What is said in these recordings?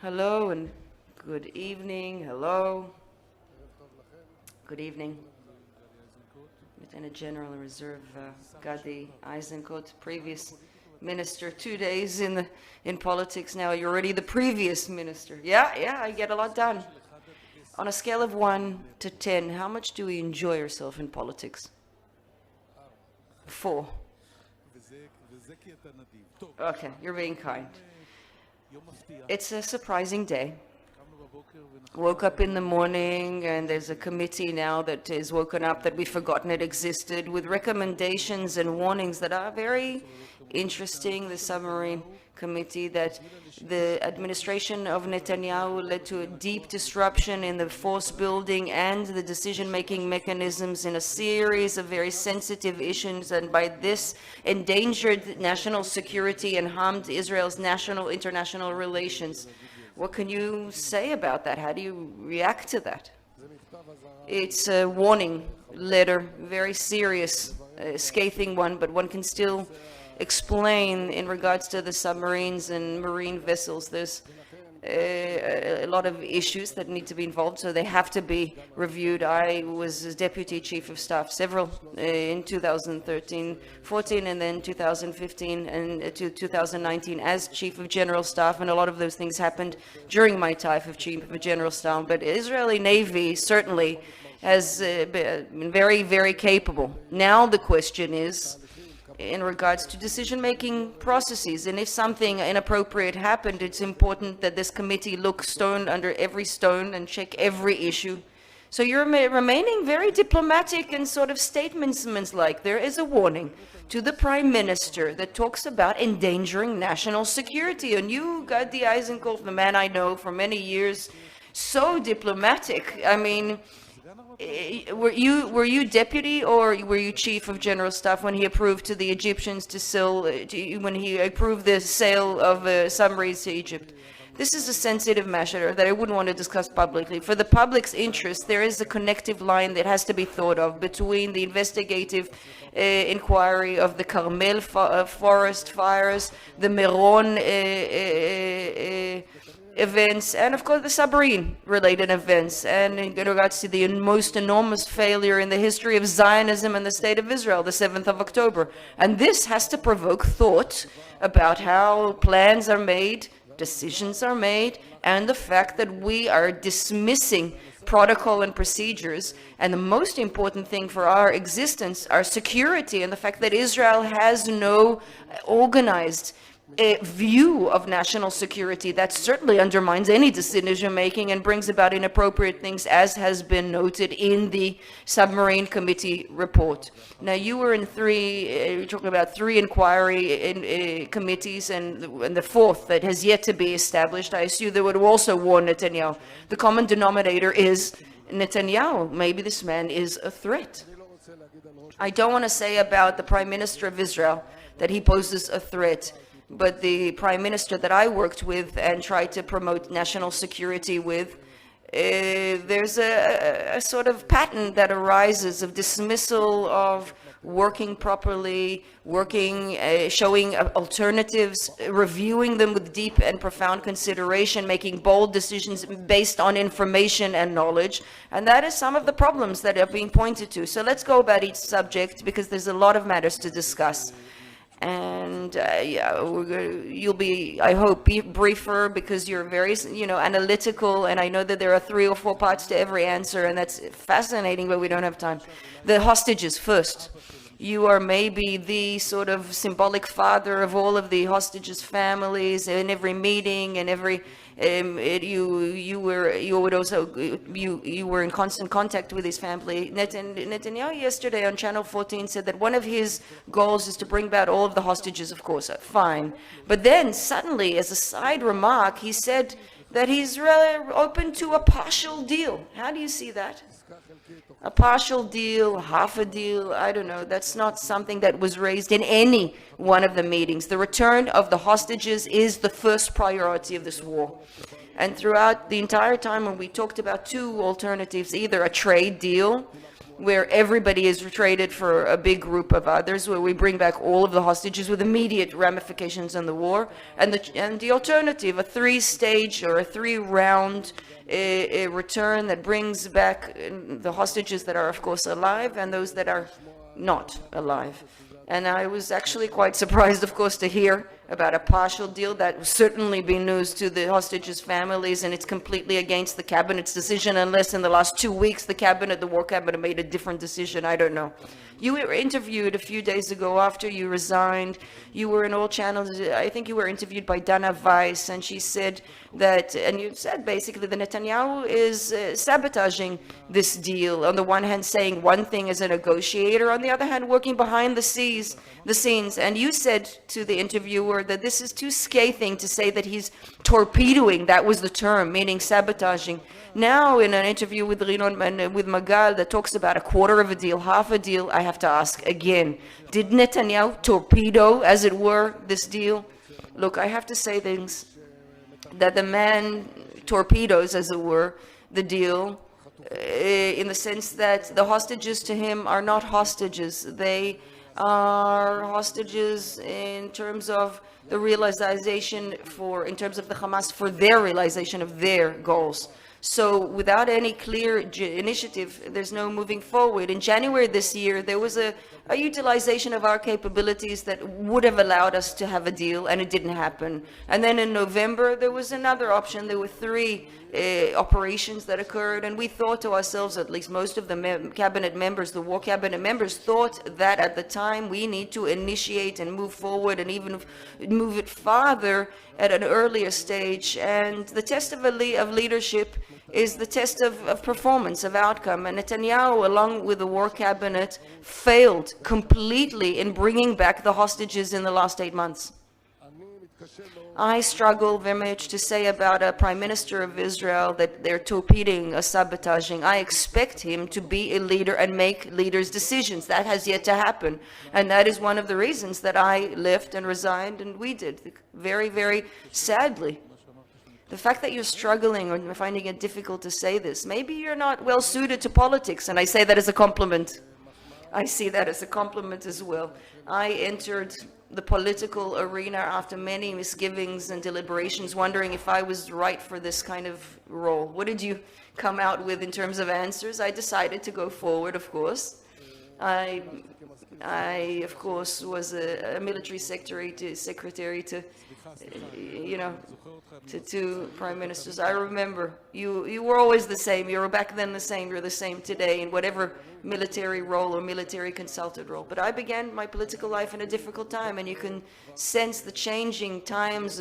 Hello and good evening. Hello. Good evening. Lieutenant General in Reserve Gadi Eisenkot, previous minister, 2 days in politics now. You're already the previous minister. Yeah, I get a lot done. On a scale of 1 to 10, how much do you enjoy yourself in politics? 4. Okay, you're being kind. It's a surprising day. Woke up in the morning and there's a committee now that is woken up that we've forgotten it existed, with recommendations and warnings that are very interesting. The submarine committee, that the administration of Netanyahu led to a deep disruption in the force building and the decision-making mechanisms in a series of very sensitive issues, and by this endangered national security and harmed Israel's international relations. What can you say about that? How do you react to that? It's a warning letter, very serious, scathing one, but one can still explain in regards to the submarines and marine vessels. There's a lot of issues that need to be involved, so they have to be reviewed. I was Deputy Chief of Staff several in 2013, 14, and then 2015 and 2019 as Chief of General Staff, and a lot of those things happened during my time of Chief of General Staff. But Israeli Navy certainly has been very, very capable. Now the question is, in regards to decision-making processes, and if something inappropriate happened, it's important that this committee look stone under every stone and check every issue. So you're remaining very diplomatic and sort of statesman-like. There is a warning to the Prime Minister that talks about endangering national security. And you, Gadi Eisenkot, the man I know for many years, so diplomatic. I mean, were you deputy or were you chief of general staff when he approved to the Egyptians to sell, when he approved the sale of submarines to Egypt? This is a sensitive matter that I wouldn't want to discuss publicly. For the public's interest, there is a connective line that has to be thought of between the investigative inquiry of the Carmel forest fires, the Meron events, and of course the submarine-related events, and in regards to the most enormous failure in the history of Zionism and the State of Israel, the 7th of October. And this has to provoke thought about how plans are made, decisions are made, and the fact that we are dismissing protocol and procedures, and the most important thing for our existence, our security, and the fact that Israel has no organized view of national security. That certainly undermines any decision-making and brings about inappropriate things, as has been noted in the Submarine Committee report. Now, you were in you're talking about 3 inquiry committees, and the 4th that has yet to be established. I assume they would also warn Netanyahu. The common denominator is Netanyahu. Maybe this man is a threat. I don't want to say about the Prime Minister of Israel that he poses a threat, but the Prime Minister that I worked with and tried to promote national security with, there's a sort of pattern that arises of dismissal of working properly, showing alternatives, reviewing them with deep and profound consideration, making bold decisions based on information and knowledge. And that is some of the problems that are being pointed to. So let's go about each subject, because there's a lot of matters to discuss. And you'll be, I hope, briefer, because you're very, analytical, and I know that there are 3 or 4 parts to every answer, and that's fascinating, but we don't have time. The hostages first. You are maybe the sort of symbolic father of all of the hostages' families. In every meeting and every you were in constant contact with his family. Netanyahu yesterday on Channel 14 said that one of his goals is to bring back all of the hostages. Of course, fine. But then suddenly, as a side remark, he said that he's open to a partial deal. How do you see that? A partial deal, half a deal, I don't know. That's not something that was raised in any one of the meetings. The return of the hostages is the first priority of this war. And throughout the entire time when we talked about 2 alternatives, either a trade deal where everybody is traded for a big group of others, where we bring back all of the hostages with immediate ramifications on the war, and the alternative, a three-stage or a three-round return that brings back the hostages that are, of course, alive and those that are not alive. And I was actually quite surprised, of course, to hear about a partial deal. That would certainly be news to the hostages' families, and it's completely against the cabinet's decision, unless in the last 2 weeks the war cabinet made a different decision. I don't know. You were interviewed a few days ago after you resigned. You were in all channels. I think you were interviewed by Dana Weiss, and she said that, and you said basically that Netanyahu is sabotaging this deal. On the one hand, saying one thing as a negotiator, on the other hand, working behind the scenes. And you said to the interviewer that this is too scathing to say that he's torpedoing. That was the term, meaning sabotaging. Now, in an interview with Rinon and with Magal that talks about a quarter of a deal, half a deal, I have to ask again, did Netanyahu torpedo, as it were, this deal? Look, I have to say things that the man torpedoes, as it were, the deal, in the sense that the hostages to him are not hostages. They are hostages in terms of the realization in terms of the Hamas, for their realization of their goals. So without any clear initiative, there's no moving forward. In January this year, there was a utilization of our capabilities that would have allowed us to have a deal, and it didn't happen. And then in November, there was another option. There were 3 operations that occurred, and we thought to ourselves, at least most of the cabinet members, the war cabinet members, thought that at the time we need to initiate and move forward and even move it farther at an earlier stage. And the test of leadership is the test of performance, of outcome. And Netanyahu, along with the war cabinet, failed completely in bringing back the hostages in the last 8 months. I struggle very much to say about a prime minister of Israel that they're torpedoing or sabotaging. I expect him to be a leader and make leaders' decisions. That has yet to happen. And that is one of the reasons that I left and resigned, and we did, very, very sadly. The fact that you're struggling or finding it difficult to say this, maybe you're not well suited to politics, and I say that as a compliment. I see that as a compliment as well. I entered the political arena after many misgivings and deliberations, wondering if I was right for this kind of role. What did you come out with in terms of answers? I decided to go forward, of course. I of course, was a military secretary to two prime ministers. I remember you were always the same. You were back then the same. You're the same today in whatever military role or military consultant role. But I began my political life in a difficult time, and you can sense the changing times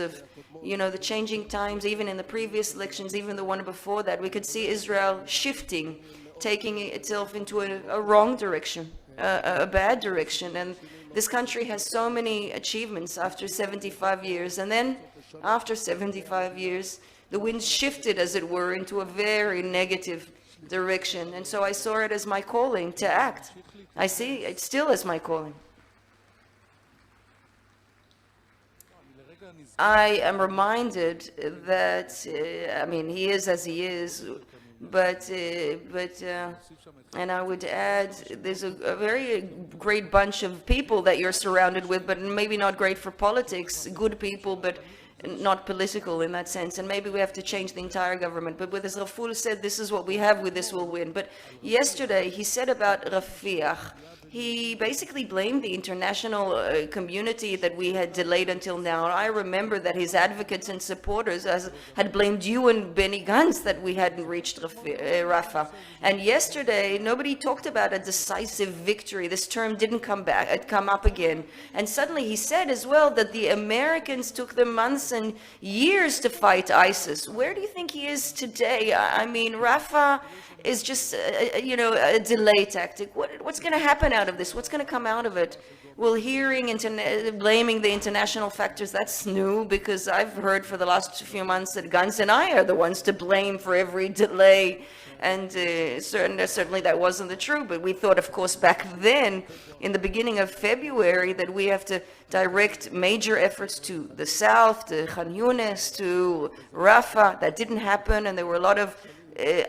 even in the previous elections, even the one before that. We could see Israel shifting, taking itself into a wrong direction, a bad direction. And this country has so many achievements after 75 years. And then after 75 years, the wind shifted, as it were, into a very negative direction. And so I saw it as my calling to act. I see it still as my calling. I am reminded that, he is as he is, but and I would add, there's a very great bunch of people that you're surrounded with, but maybe not great for politics, good people, but not political in that sense. And maybe we have to change the entire government. But with as Raful said, this is what we have, with this we'll win. But yesterday he said about Rafiach, he basically blamed the international community that we had delayed until now. I remember that his advocates and supporters had blamed you and Benny Gantz that we hadn't reached Rafah. And yesterday, nobody talked about a decisive victory. This term didn't come up again. And suddenly he said as well that the Americans took them months and years to fight ISIS. Where do you think he is today? Rafah is just, a delay tactic. What's going to happen out of this? What's going to come out of it? Well, blaming the international factors, that's new, because I've heard for the last few months that Gantz and I are the ones to blame for every delay. And certainly that wasn't the truth. But we thought, of course, back then, in the beginning of February, that we have to direct major efforts to the south, to Khan Yunis, to Rafah. That didn't happen, and there were a lot of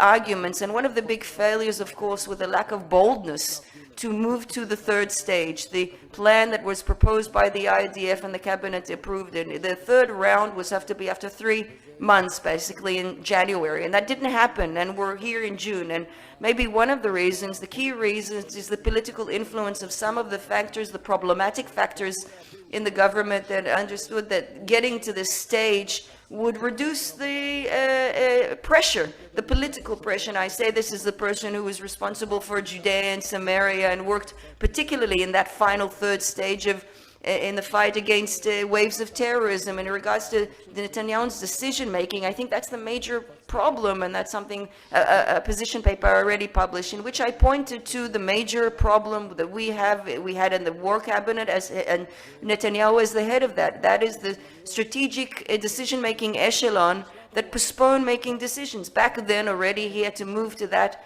arguments. And one of the big failures, of course, was the lack of boldness to move to the third stage. The plan that was proposed by the IDF and the cabinet approved it. The third round was have to be after 3 months, basically in January, and that didn't happen, and we're here in June. And maybe one of the reasons, the key reasons, is the political influence of some of the factors, the problematic factors in the government that understood that getting to this stage would reduce the pressure, the political pressure. And I say this is the person who was responsible for Judea and Samaria and worked particularly in that final third stage of in the fight against waves of terrorism. In regards to Netanyahu's decision-making, I think that's the major problem, and that's something, a position paper I already published, in which I pointed to the major problem that we had in the war cabinet, and Netanyahu is the head of that. That is the strategic decision-making echelon that postponed making decisions. Back then already he had to move to that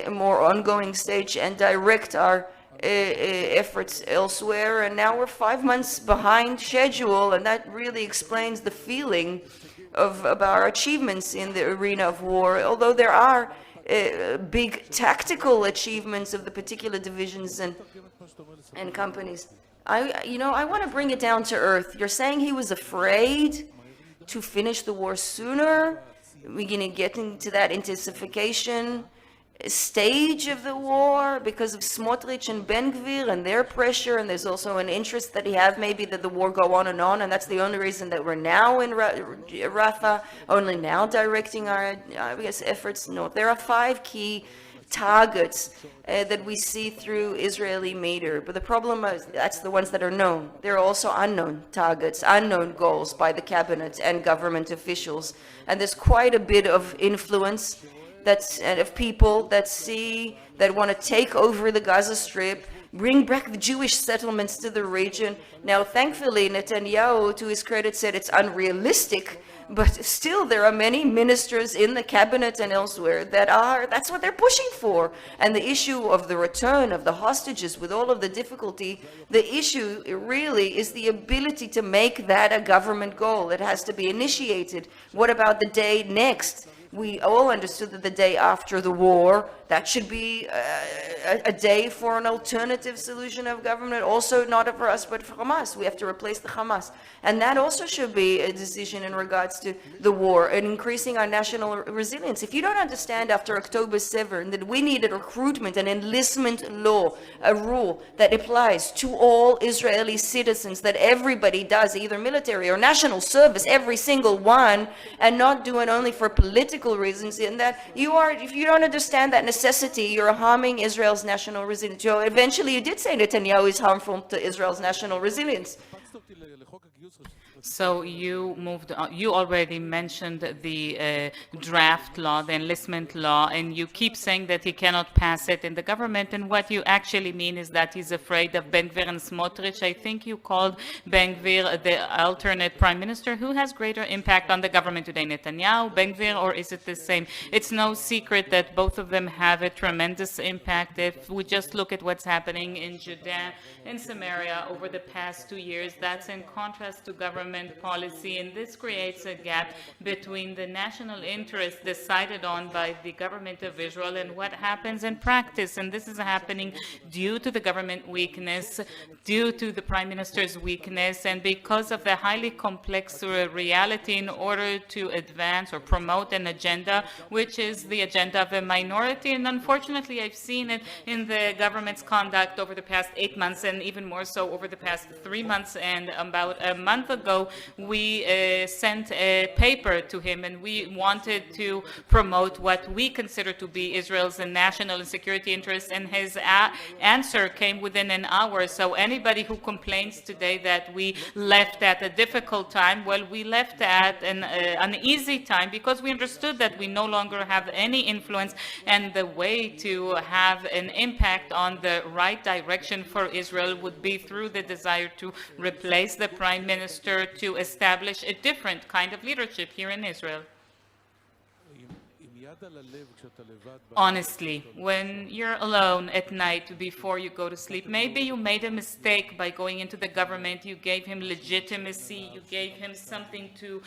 more ongoing stage and direct our efforts elsewhere, and now we're 5 months behind schedule, and that really explains the feeling of our achievements in the arena of war, although there are big tactical achievements of the particular divisions and companies. I want to bring it down to earth. You're saying he was afraid to finish the war sooner? We're going to get into that intensification stage of the war because of Smotrich and Ben Gvir and their pressure, and there's also an interest that he have maybe that the war go on, and that's the only reason that we're now in Rafah, only now directing our efforts north. There are 5 key targets that we see through Israeli meter, but the problem is that's the ones that are known. There are also unknown targets, unknown goals by the cabinet and government officials, and there's quite a bit of influence of people that want to take over the Gaza Strip, bring back the Jewish settlements to the region. Now, thankfully, Netanyahu, to his credit, said it's unrealistic, but still there are many ministers in the cabinet and elsewhere that's what they're pushing for. And the issue of the return of the hostages, with all of the difficulty, the issue really is the ability to make that a government goal. It has to be initiated. What about the day next? We all understood that the day after the war, that should be a day for an alternative solution of government, also not for us, but for Hamas. We have to replace the Hamas. And that also should be a decision in regards to the war and increasing our national resilience. If you don't understand after October 7 that we need a recruitment and enlistment law, a rule that applies to all Israeli citizens, that everybody does, either military or national service, every single one, and not do it only for political reasons, in that if you don't understand that necessity, you're harming Israel's national resilience. Eventually, you did say Netanyahu is harmful to Israel's national resilience. So you moved on. You already mentioned the draft law, the enlistment law, and you keep saying that he cannot pass it in the government. And what you actually mean is that he's afraid of Ben Gvir and Smotrich. I think you called Ben Gvir the alternate prime minister. Who has greater impact on the government today, Netanyahu, Ben Gvir, or is it the same? It's no secret that both of them have a tremendous impact. If we just look at what's happening in Judea and Samaria over the past 2 years, that's in contrast to government policy, and this creates a gap between the national interest decided on by the government of Israel and what happens in practice. And this is happening due to the government weakness, due to the prime minister's weakness, and because of the highly complex reality in order to advance or promote an agenda, which is the agenda of a minority. And unfortunately, I've seen it in the government's conduct over the past 8 months, and even more so over the past 3 months. And about a month ago, we sent a paper to him, and we wanted to promote what we consider to be Israel's national and security interests, and his answer came within an hour. So anybody who complains today that we left at a difficult time, well, we left at an easy time because we understood that we no longer have any influence, and the way to have an impact on the right direction for Israel would be through the desire to replace the prime minister, to establish a different kind of leadership here in Israel. Honestly, when you're alone at night before you go to sleep, maybe you made a mistake by going into the government. You gave him legitimacy. You gave him something to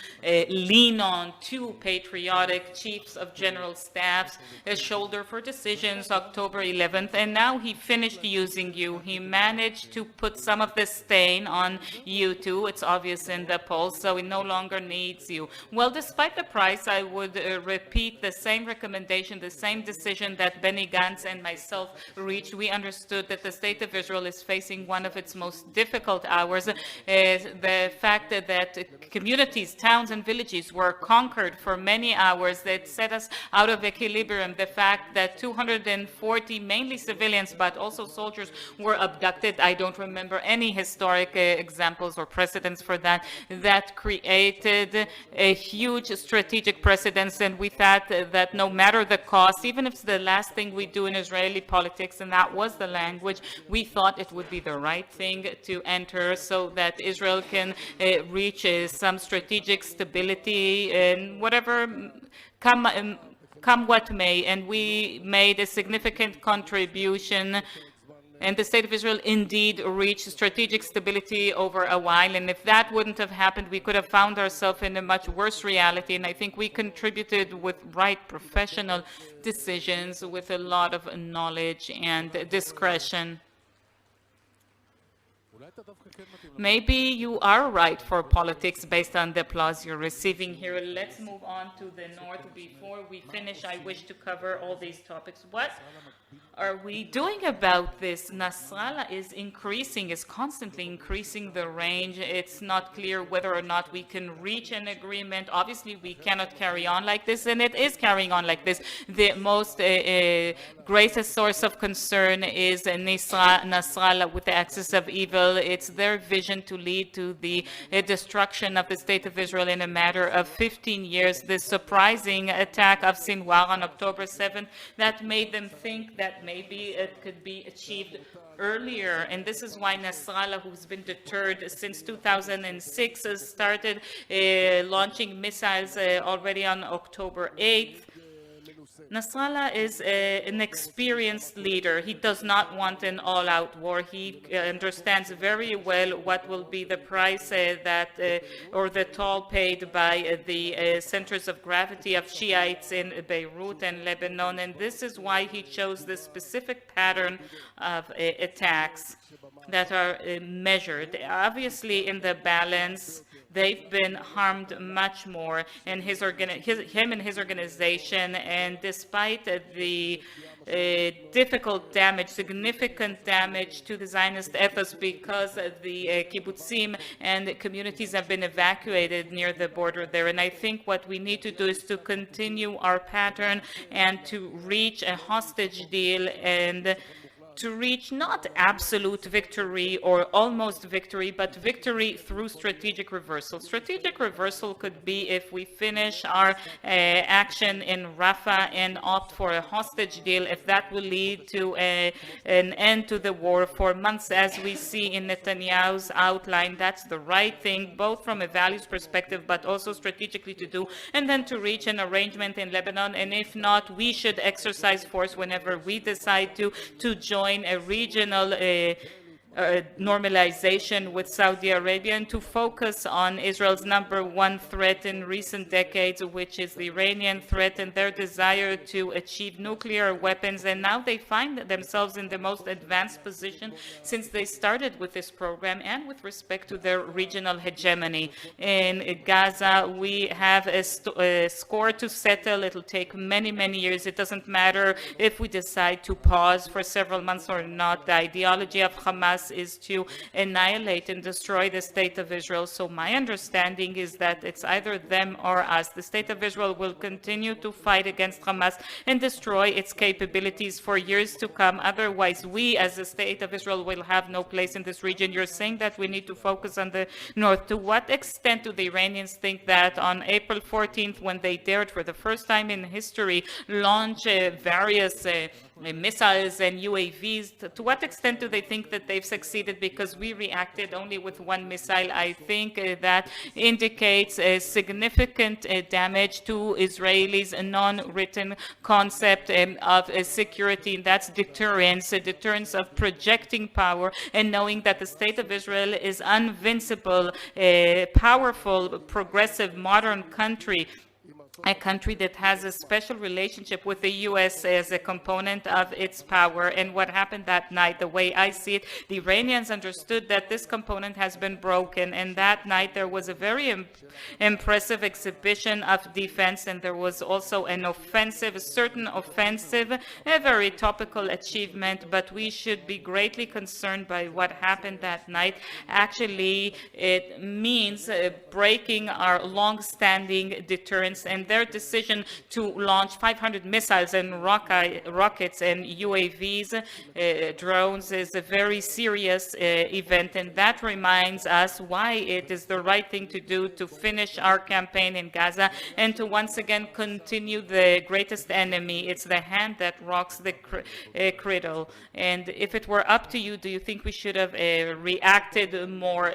lean on, two patriotic chiefs of general staffs, a shoulder for decisions, October 11th, and now he finished using you. He managed to put some of the stain on you too. It's obvious in the polls, so he no longer needs you. Well, despite the price, I would repeat the same recommendation, the same decision that Benny Gantz and myself reached. We understood that the state of Israel is facing one of its most difficult hours. The fact that communities, towns, and villages were conquered for many hours, that set us out of equilibrium. The fact that 240, mainly civilians, but also soldiers, were abducted. I don't remember any historic examples or precedents for that. That created a huge strategic precedence, and we thought that no matter the cost, even if it's the last thing we do in Israeli politics, and that was the language, we thought it would be the right thing to enter so that Israel can reach some strategic stability and whatever come what may. And we made a significant contribution, and the state of Israel indeed reached strategic stability over a while. And if that wouldn't have happened, we could have found ourselves in a much worse reality. And I think we contributed with right professional decisions, with a lot of knowledge and discretion. Maybe you are right for politics based on the applause you're receiving here. Let's move on to the north. Before we finish, I wish to cover all these topics. What are we doing about this? Nasrallah is constantly increasing the range. It's not clear whether or not we can reach an agreement. Obviously, we cannot carry on like this, and it is carrying on like this. The most greatest source of concern is Nasrallah with the axis of evil. It's their vision to lead to the destruction of the state of Israel in a matter of 15 years. The surprising attack of Sinwar on October 7th, that made them think that maybe it could be achieved earlier. And this is why Nasrallah, who's been deterred since 2006, started launching missiles already on October 8th. Nasrallah is an experienced leader. He does not want an all-out war. He understands very well what will be the price or the toll paid by the centers of gravity of Shiites in Beirut and Lebanon, and this is why he chose this specific pattern of attacks that are measured. Obviously, in the balance, they've been harmed much more, and him and his organization, and despite the difficult damage, significant damage to the Zionist ethos, because the kibbutzim and the communities have been evacuated near the border there. And I think what we need to do is to continue our pattern and to reach a hostage deal, and to reach not absolute victory or almost victory, but victory through strategic reversal. Strategic reversal could be if we finish our action in Rafah and opt for a hostage deal, if that will lead to an end to the war for months, as we see in Netanyahu's outline. That's the right thing, both from a values perspective, but also strategically to do, and then to reach an arrangement in Lebanon. And if not, we should exercise force whenever we decide to join a regional normalization with Saudi Arabia, and to focus on Israel's #1 threat in recent decades, which is the Iranian threat and their desire to achieve nuclear weapons. And now they find themselves in the most advanced position since they started with this program, and with respect to their regional hegemony. In Gaza, we have a score to settle. It'll take many, many years. It doesn't matter if we decide to pause for several months or not. The ideology of Hamas is to annihilate and destroy the state of Israel. So my understanding is that it's either them or us. The state of Israel will continue to fight against Hamas and destroy its capabilities for years to come. Otherwise, we as the state of Israel will have no place in this region. You're saying that we need to focus on the north. To what extent do the Iranians think that on April 14th, when they dared for the first time in history launch various missiles and UAVs. To what extent do they think that they've succeeded? Because we reacted only with one missile. I think that indicates a significant damage to Israelis' non-written concept of security, and that's deterrence, a deterrence of projecting power and knowing that the state of Israel is invincible, a powerful, progressive, modern country, a country that has a special relationship with the U.S. as a component of its power. And what happened that night, the way I see it, the Iranians understood that this component has been broken. And that night there was a very impressive exhibition of defense, and there was also an offensive, a certain offensive, a very topical achievement. But we should be greatly concerned by what happened that night. Actually, it means breaking our long-standing deterrence, and their decision to launch 500 missiles and rockets and UAVs, drones, is a very serious event, and that reminds us why it is the right thing to do to finish our campaign in Gaza and to once again continue the greatest enemy. It's the hand that rocks the cradle. And if it were up to you, do you think we should have reacted more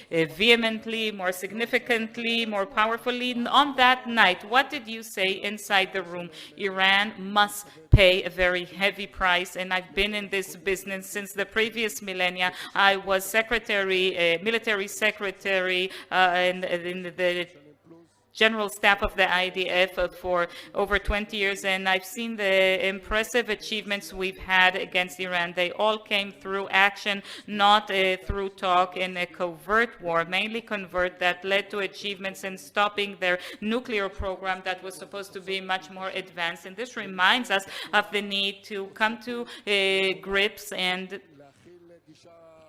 vehemently, more significantly, more powerfully? On that night, what did you say inside the room? Iran must pay a very heavy price, and I've been in this business since the previous millennia. I was military secretary, and in the General Staff of the IDF for over 20 years, and I've seen the impressive achievements we've had against Iran. They all came through action, not through talk, in a covert war, mainly covert, that led to achievements in stopping their nuclear program that was supposed to be much more advanced. And this reminds us of the need to come to grips and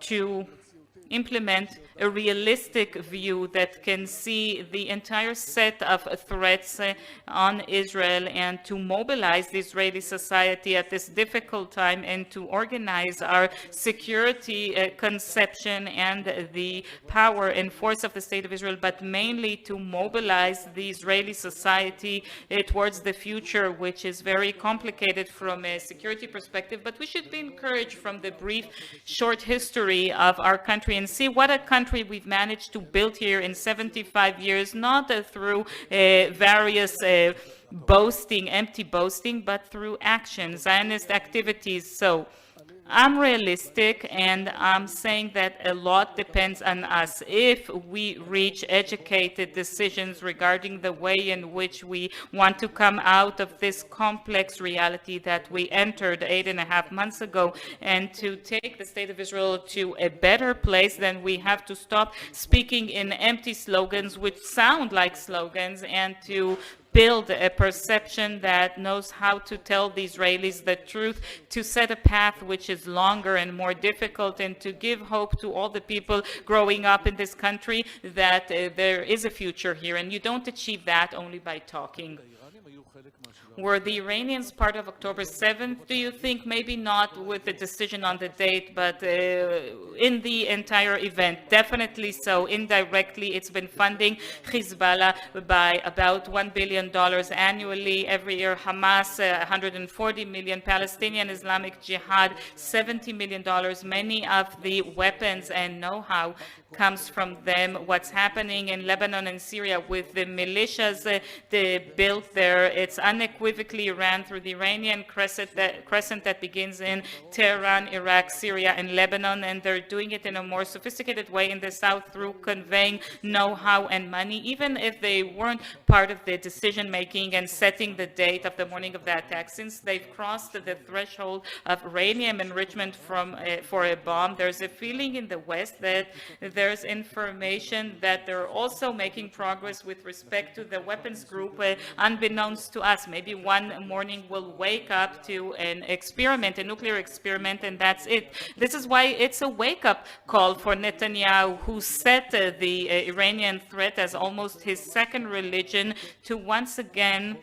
to implement a realistic view that can see the entire set of threats on Israel, and to mobilize the Israeli society at this difficult time, and to organize our security conception and the power and force of the state of Israel, but mainly to mobilize the Israeli society towards the future, which is very complicated from a security perspective. But we should be encouraged from the brief, short history of our country and see what a country we've managed to build here in 75 years, not through various boasting, empty boasting, but through action, Zionist activities. So I'm realistic, and I'm saying that a lot depends on us. If we reach educated decisions regarding the way in which we want to come out of this complex reality that we entered 8.5 months ago, and to take the state of Israel to a better place, then we have to stop speaking in empty slogans, which sound like slogans, and to build a perception that knows how to tell the Israelis the truth, to set a path which is longer and more difficult, and to give hope to all the people growing up in this country that there is a future here. And you don't achieve that only by talking. Were the Iranians part of October 7th, do you think? Maybe not with the decision on the date, but in the entire event, definitely so. Indirectly, it's been funding Hezbollah by about $1 billion annually every year. Hamas, $140 million. Palestinian Islamic Jihad, $70 million. Many of the weapons and know-how comes from them. What's happening in Lebanon and Syria with the militias they built there, it's unequivocally ran through the Iranian crescent that begins in Tehran, Iraq, Syria, and Lebanon, and they're doing it in a more sophisticated way in the south through conveying know-how and money, even if they weren't part of the decision-making and setting the date of the morning of the attack. Since they've crossed the threshold of uranium enrichment for a bomb, there's a feeling in the West that there's information that they're also making progress with respect to the weapons group, unbeknownst to us. Maybe one morning we'll wake up to an experiment, a nuclear experiment, and that's it. This is why it's a wake-up call for Netanyahu, who set the Iranian threat as almost his second religion, to once again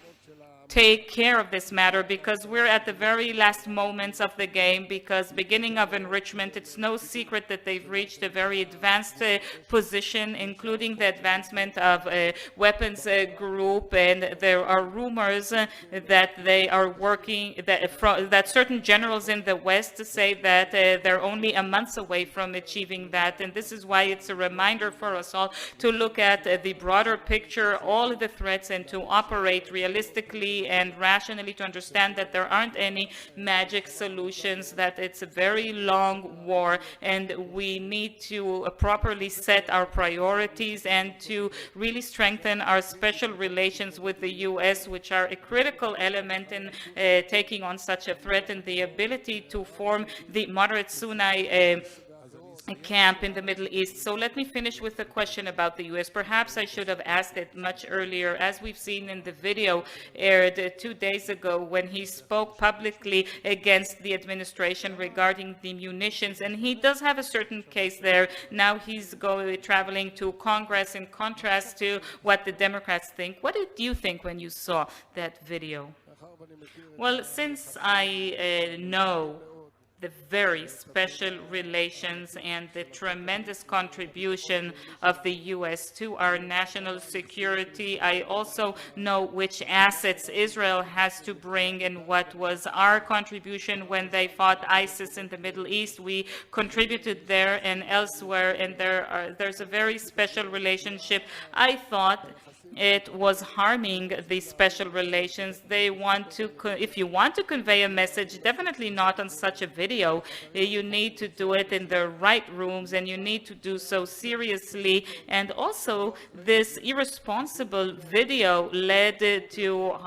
take care of this matter, because we're at the very last moments of the game, because beginning of enrichment, it's no secret that they've reached a very advanced position, including the advancement of a weapons group, and there are rumors that they are working, that certain generals in the West say that they're only a month away from achieving that, and this is why it's a reminder for us all to look at the broader picture, all of the threats, and to operate realistically and rationally, to understand that there aren't any magic solutions, that it's a very long war, and we need to properly set our priorities and to really strengthen our special relations with the U.S., which are a critical element in taking on such a threat, and the ability to form the moderate Sunni camp in the Middle East. So let me finish with a question about the U.S. Perhaps I should have asked it much earlier. As we've seen in the video aired 2 days ago, when he spoke publicly against the administration regarding the munitions, and he does have a certain case there. Now he's traveling to Congress, in contrast to what the Democrats think. What did you think when you saw that video? Well, since I know the very special relations and the tremendous contribution of the U.S. to our national security, I also know which assets Israel has to bring and what was our contribution when they fought ISIS in the Middle East. We contributed there and elsewhere, and there's a very special relationship. I thought it was harming the special relations. They want to, if you want to convey a message, definitely not on such a video. You need to do it in the right rooms, and you need to do so seriously. And also, this irresponsible video led to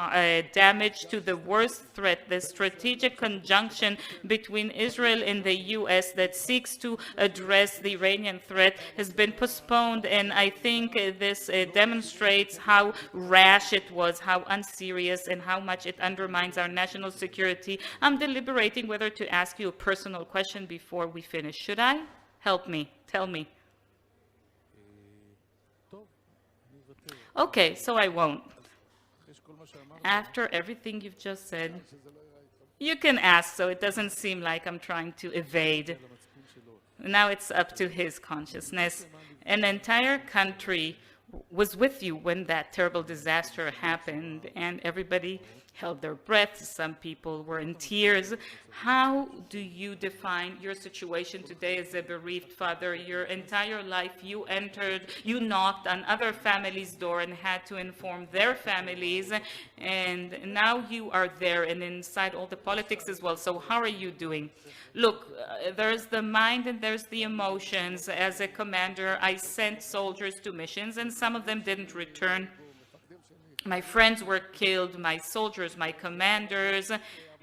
damage to the worst threat, the strategic conjunction between Israel and the U.S. that seeks to address the Iranian threat has been postponed, and I think this demonstrates how rash it was, how unserious, and how much it undermines our national security. I'm deliberating whether to ask you a personal question before we finish. Should I? Help me. Tell me. Okay, so I won't. After everything you've just said, you can ask, so it doesn't seem like I'm trying to evade. Now it's up to his consciousness. An entire country was with you when that terrible disaster happened, and everybody held their breath. Some people were in tears. How do you define your situation today as a bereaved father? Your entire life you knocked on other families' door and had to inform their families, and now you are there and inside all the politics as well. So how are you doing? Look, there's the mind and there's the emotions. As a commander, I sent soldiers to missions, and some of them didn't return. My friends were killed, my soldiers, my commanders,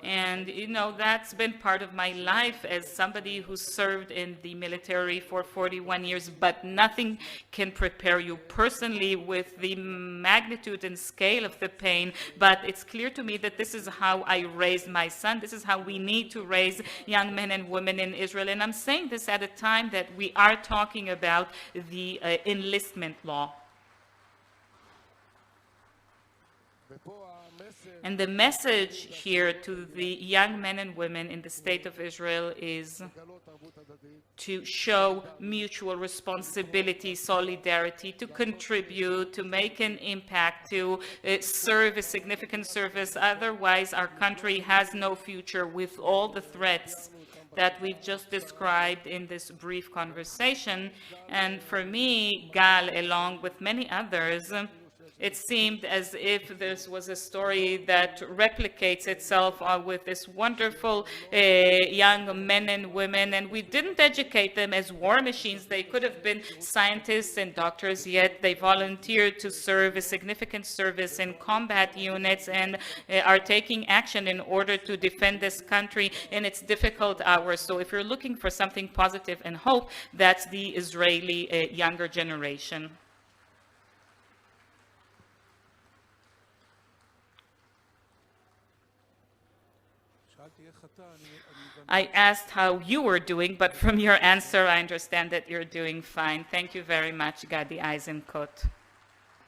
and, you know, that's been part of my life as somebody who served in the military for 41 years, but nothing can prepare you personally with the magnitude and scale of the pain. But it's clear to me that this is how I raised my son. This is how we need to raise young men and women in Israel. And I'm saying this at a time that we are talking about the enlistment law. And the message here to the young men and women in the state of Israel is to show mutual responsibility, solidarity, to contribute, to make an impact, to serve a significant service. Otherwise, our country has no future with all the threats that we've just described in this brief conversation. And for me, Gal, along with many others, it seemed as if this was a story that replicates itself with this wonderful young men and women, and we didn't educate them as war machines. They could have been scientists and doctors, yet they volunteered to serve a significant service in combat units and are taking action in order to defend this country in its difficult hours. So if you're looking for something positive and hope, that's the Israeli younger generation. I asked how you were doing, but from your answer, I understand that you're doing fine. Thank you very much, Gadi Eisenkot.